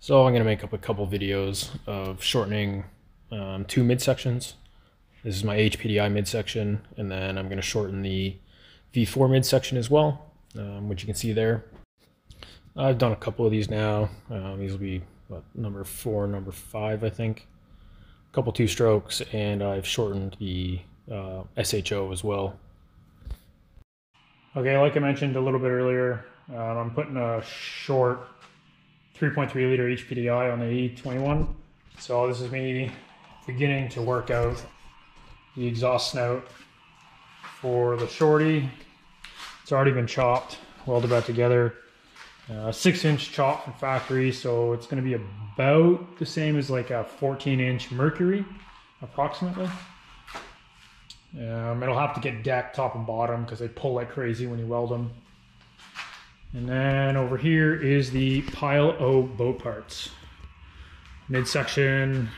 So I'm going to make up a couple videos of shortening two midsections. This is my HPDI midsection, and then I'm going to shorten the V4 midsection as well, which you can see there. I've done a couple of these now. These will be number 4, number 5, I think. A couple 2-strokes, and I've shortened the SHO as well. Okay, like I mentioned a little bit earlier, I'm putting a short 3.3 liter HPDI on the E21. So this is me beginning to work out the exhaust snout for the shorty. It's already been chopped, welded back together. 6-inch chop from factory, so it's going to be about the same as like a 14-inch Mercury, approximately. It'll have to get decked top and bottom because they pull like crazy when you weld them. And then over here is the pile O boat parts. Midsection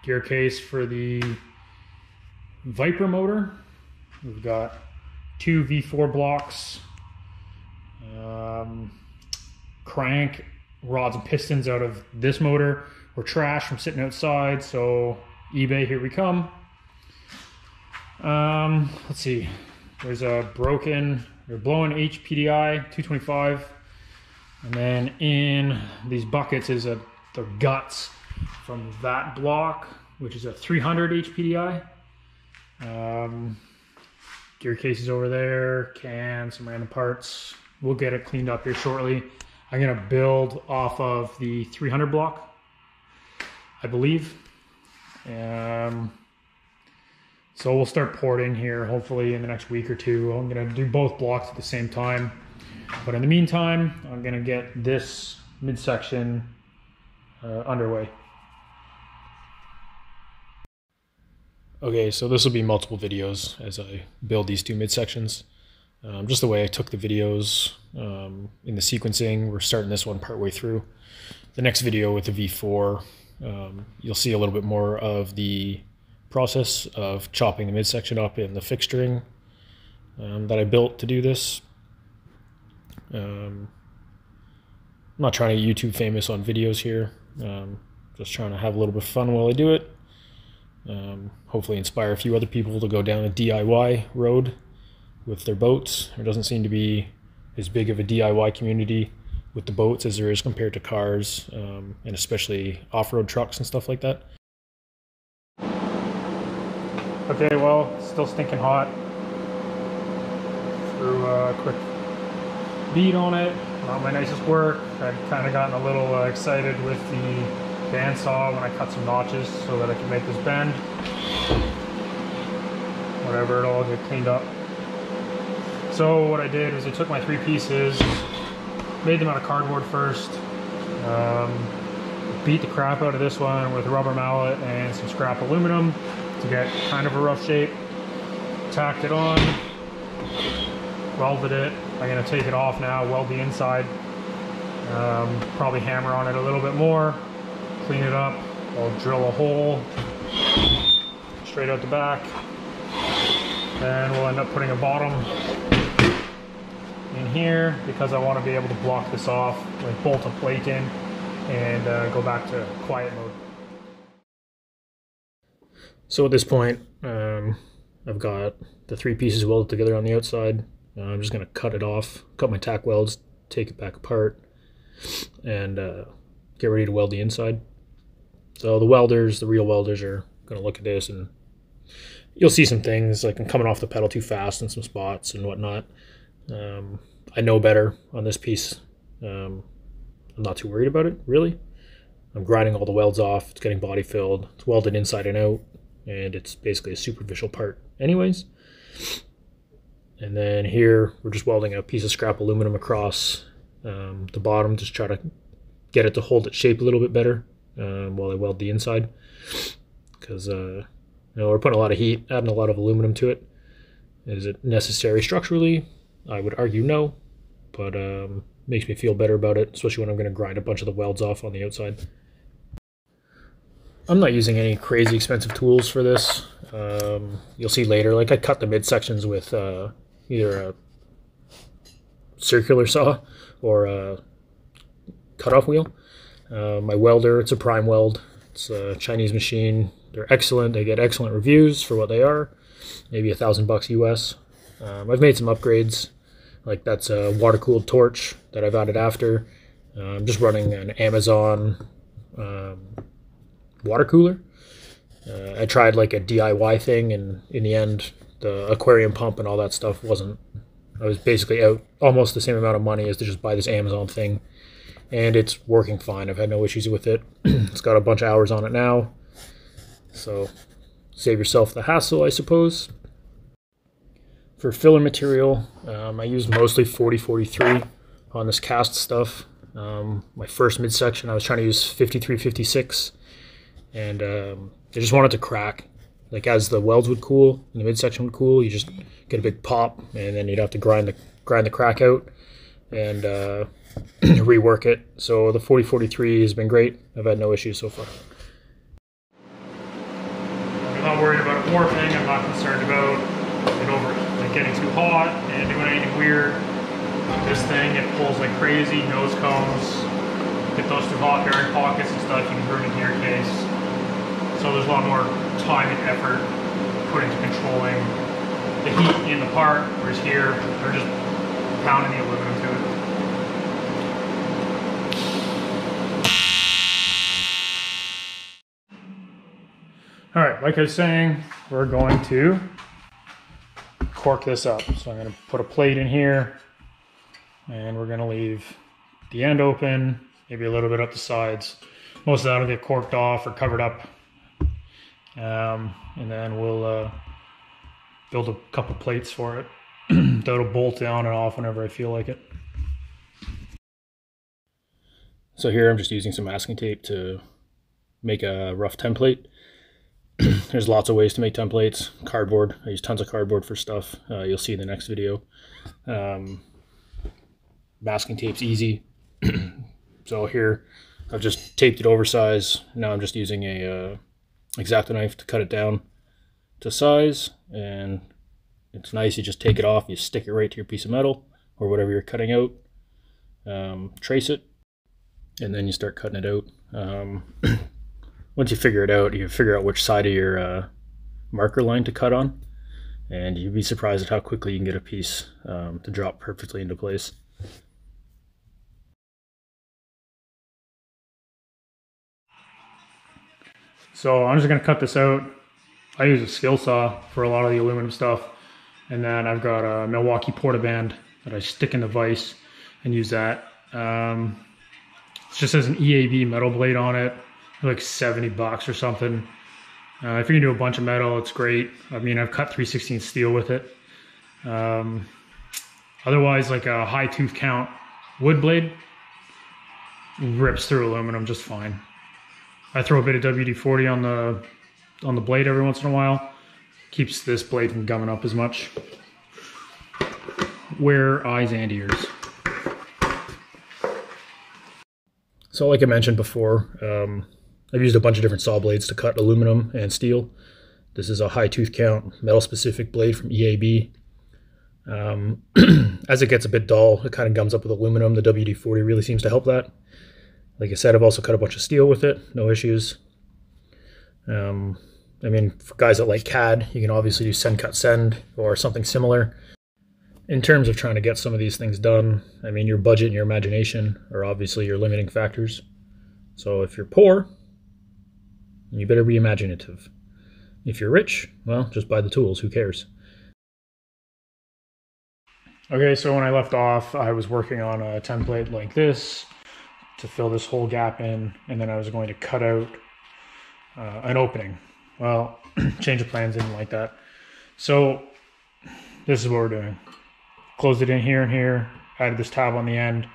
gear case for the Viper motor. We've got 2 V4 blocks, crank rods and pistons out of this motor were trash from sitting outside, so eBay, here we come. Let's see, there's a broken or blown HPDI 225, and then in these buckets is the guts from that block, which is a 300 HPDI. Gear cases over there, cans, some random parts. We'll get it cleaned up here shortly. I'm gonna build off of the 300 block, I believe. So we'll start porting here hopefully in the next week or two. I'm gonna do both blocks at the same time. But in the meantime, I'm gonna get this midsection underway. Okay, so this will be multiple videos as I build these two midsections. Just the way I took the videos in the sequencing. We're starting this one partway through. The next video with the V4, you'll see a little bit more of the process of chopping the midsection up in the fixturing that I built to do this. I'm not trying to get YouTube famous on videos here. Just trying to have a little bit of fun while I do it. Hopefully inspire a few other people to go down a DIY road with their boats. There doesn't seem to be as big of a DIY community with the boats as there is compared to cars, and especially off-road trucks and stuff like that. Okay, well, it's still stinking hot. Threw a quick bead on it. Not my nicest work. I'd kind of gotten a little excited with the bandsaw when I cut some notches so that I could make this bend. Whatever, it'll all get cleaned up. So what I did was I took my 3 pieces, made them out of cardboard first, beat the crap out of this one with a rubber mallet and some scrap aluminum to get kind of a rough shape. Tacked it on, welded it. I'm going to take it off now, weld the inside, probably hammer on it a little bit more, clean it up. I'll drill a hole straight out the back, and we'll end up putting a bottom in here because I want to be able to block this off, like bolt a plate in and go back to quiet mode. So at this point, I've got the 3 pieces welded together on the outside. I'm just going to cut it off, cut my tack welds, take it back apart, and get ready to weld the inside. So the welders, the real welders, are going to look at this, and you'll see some things like I'm coming off the pedal too fast in some spots and whatnot. I know better on this piece. I'm not too worried about it, really. I'm grinding all the welds off. It's getting body filled. It's welded inside and out, and it's basically a superficial part anyways. And then here, we're just welding a piece of scrap aluminum across the bottom, just try to get it to hold its shape a little bit better while I weld the inside. Because you know, we're putting a lot of heat, adding a lot of aluminum to it. Is it necessary structurally? I would argue no, but makes me feel better about it, especially when I'm going to grind a bunch of the welds off on the outside. I'm not using any crazy expensive tools for this. You'll see later, like I cut the midsections with either a circular saw or a cutoff wheel. My welder, it's a Prime Weld. It's a Chinese machine. They're excellent. They get excellent reviews for what they are. Maybe $1,000 US. I've made some upgrades. Like that's a water-cooled torch that I've added after. I'm just running an Amazon water cooler. I tried like a DIY thing, and in the end, the aquarium pump and all that stuff wasn't. I was basically out almost the same amount of money as to just buy this Amazon thing, and it's working fine. I've had no issues with it. It's got a bunch of hours on it now, so save yourself the hassle, I suppose. For filler material, I use mostly 40-43 on this cast stuff. My first midsection, I was trying to use 53-56, and I just wanted to crack. Like as the welds would cool and the midsection would cool, you just get a big pop, and then you'd have to grind the crack out and rework it. So the 40-43 has been great. I've had no issues so far. I'm not worried about it warping. I'm not concerned about it getting too hot and doing anything weird. This thing, it pulls like crazy, nose cones. Get those too hot, bearing pockets and stuff, you can ruin the gear case. So there's a lot more time and effort put into controlling the heat in the part, whereas here, they're just pounding the aluminum to it. All right, like I was saying, we're going to cork this up. So I'm going to put a plate in here, and we're going to leave the end open, maybe a little bit up the sides. Most of that will get corked off or covered up. And then we'll build a couple plates for it. That'll bolt down and off whenever I feel like it. So here I'm just using some masking tape to make a rough template. There's lots of ways to make templates. Cardboard, I use tons of cardboard for stuff. You'll see in the next video. Masking tape's easy. So here I've just taped it oversize. Now I'm just using a X-Acto knife to cut it down to size, and it's nice. You just take it off, you stick it right to your piece of metal or whatever you're cutting out, trace it, and then you start cutting it out. Once you figure it out, you figure out which side of your marker line to cut on, and you'd be surprised at how quickly you can get a piece to drop perfectly into place. So I'm just going to cut this out. I use a skill saw for a lot of the aluminum stuff. And then I've got a Milwaukee Portaband that I stick in the vise and use that. It just has an EAB metal blade on it, like $70 or something. If you can do a bunch of metal, it's great. I mean, I've cut 3/16 steel with it. Otherwise, like a high tooth count wood blade rips through aluminum just fine. I throw a bit of WD-40 on the blade every once in a while. Keeps this blade from gumming up as much. Wear eyes and ears. So like I mentioned before, I've used a bunch of different saw blades to cut aluminum and steel. This is a high tooth count metal specific blade from EAB. As it gets a bit dull, it kind of gums up with aluminum. The WD-40 really seems to help that. Like I said, I've also cut a bunch of steel with it, no issues. I mean, for guys that like CAD, you can obviously do send, cut, send, or something similar. In terms of trying to get some of these things done, I mean, your budget and your imagination are obviously your limiting factors. So if you're poor, you better be imaginative. If you're rich, well, just buy the tools, who cares? Okay, so when I left off, I was working on a template like this to fill this whole gap in, and then I was going to cut out an opening. Well, change of plans didn't like that. So this is what we're doing. Closed it in here and here, added this tab on the end.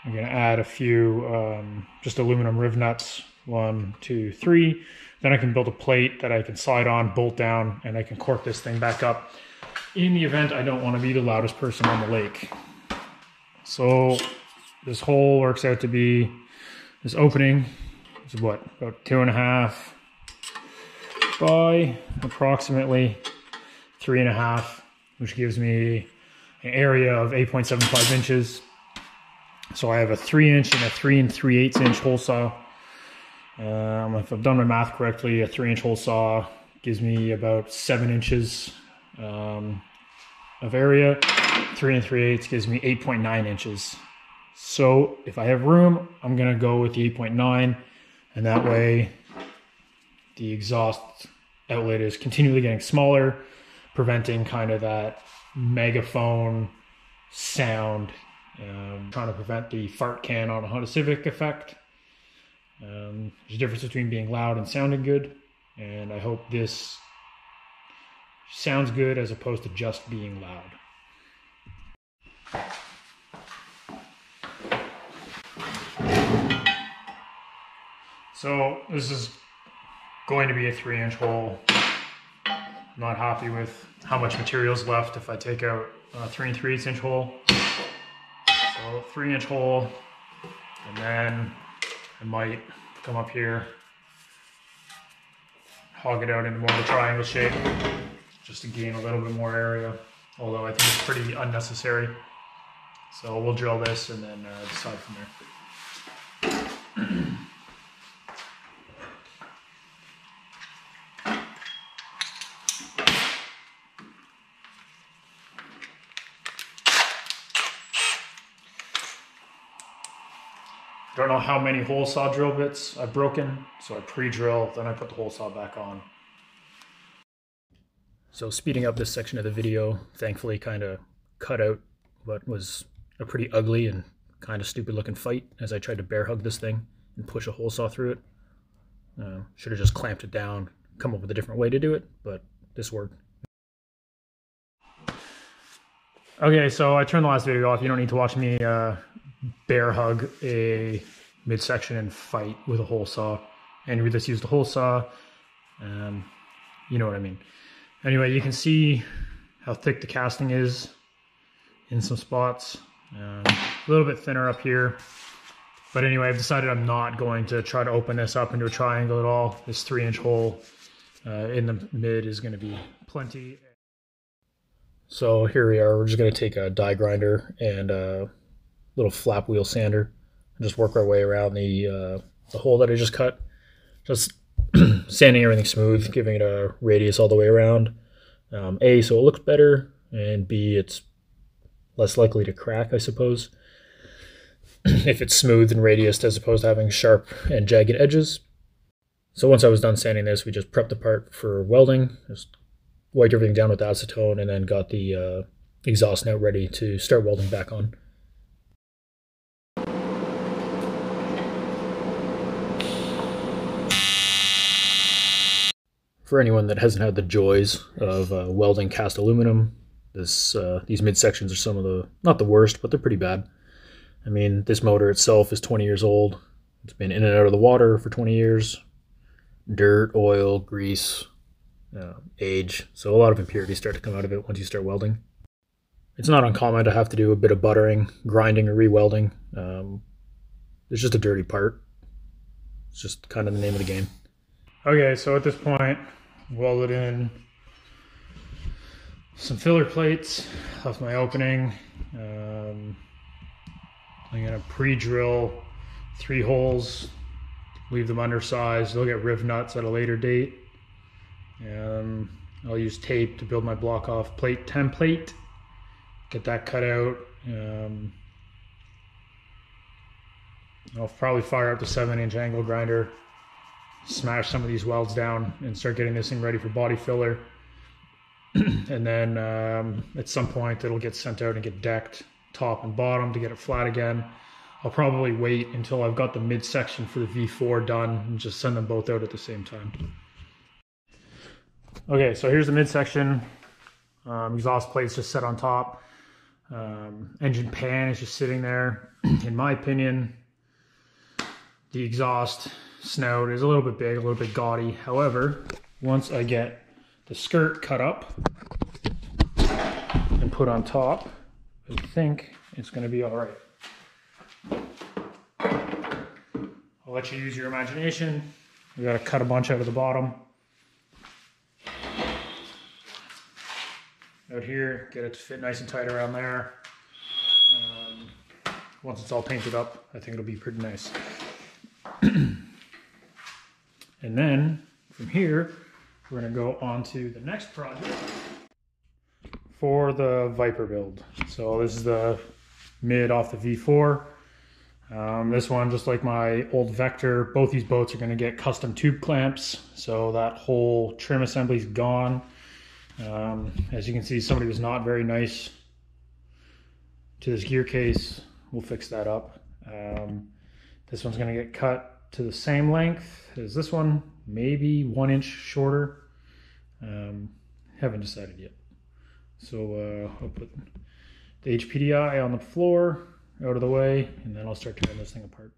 I'm gonna add a few just aluminum riv nuts, 1, 2, 3. Then I can build a plate that I can slide on, bolt down, and I can cork this thing back up in the event I don't want to be the loudest person on the lake. So this hole works out to be, this opening is what, about 2.5 by approximately 3.5, which gives me an area of 8.75 inches. So I have a 3-inch and a 3 3/8 inch hole saw. If I've done my math correctly, a 3-inch hole saw gives me about 7 inches of area. 3 3/8 gives me 8.9 inches. So if I have room, I'm gonna go with the 8.9, and that way the exhaust outlet is continually getting smaller, preventing kind of that megaphone sound, trying to prevent the fart can on a Honda Civic effect. There's a difference between being loud and sounding good, and I hope this sounds good as opposed to just being loud. So this is going to be a 3-inch hole. I'm not happy with how much material is left if I take out a 3 3/8 inch hole. So 3-inch hole, and then I might come up here, hog it out into more of a triangle shape, just to gain a little bit more area, although I think it's pretty unnecessary. So we'll drill this and then decide from there. Don't know how many hole saw drill bits I've broken, so I pre-drill, then I put the hole saw back on. So speeding up this section of the video, thankfully kind of cut out what was a pretty ugly and kind of stupid looking fight as I tried to bear hug this thing and push a hole saw through it. Should have just clamped it down, come up with a different way to do it, but this worked. Okay, so I turned the last video off. You don't need to watch me bear hug a midsection and fight with a hole saw. And we just used a hole saw. You know what I mean. Anyway, you can see how thick the casting is in some spots. A little bit thinner up here. But anyway, I've decided I'm not going to try to open this up into a triangle at all. This 3-inch hole in the mid is going to be plenty. So here we are. We're just going to take a die grinder and a little flap wheel sander and just work our way around the hole that I just cut. Just sanding everything smooth, giving it a radius all the way around. A, so it looks better, and B, it's less likely to crack, I suppose, if it's smooth and radiused as opposed to having sharp and jagged edges. So once I was done sanding this, we just prepped the part for welding. Just wiped everything down with acetone and then got the exhaust nut ready to start welding back on. For anyone that hasn't had the joys of welding cast aluminum, these midsections are some of the, not the worst, but they're pretty bad. I mean, this motor itself is 20 years old. It's been in and out of the water for 20 years. Dirt, oil, grease, age. So a lot of impurities start to come out of it once you start welding. It's not uncommon to have to do a bit of buttering, grinding, or re-welding. It's just a dirty part. It's just kind of the name of the game. Okay, so at this point, welded in some filler plates, left my opening. I'm gonna pre-drill 3 holes, leave them undersized. They'll get riv nuts at a later date. I'll use tape to build my block off plate template, get that cut out. I'll probably fire up the 7-inch angle grinder, smash some of these welds down and start getting this thing ready for body filler. And then at some point it'll get sent out and get decked top and bottom to get it flat again. I'll probably wait until I've got the midsection for the V4 done and just send them both out at the same time. Okay, so here's the midsection. Exhaust plate's just set on top. Engine pan is just sitting there. In my opinion, the exhaust snout is a little bit big, a little bit gaudy. However, once I get the skirt cut up and put on top, I think it's going to be all right. I'll let you use your imagination. We got to cut a bunch out of the bottom. Out here, get it to fit nice and tight around there. once it's all painted up, I think it'll be pretty nice. And then from here, we're gonna go on to the next project for the Viper build. So this is the mid off the V4. This one, just like my old Vector, both these boats are gonna get custom tube clamps. So that whole trim assembly is gone. As you can see, somebody was not very nice to this gear case. We'll fix that up. This one's gonna get cut to the same length as this one, maybe 1 inch shorter. Haven't decided yet. So I'll put the HPDI on the floor, out of the way, and then I'll start tearing this thing apart.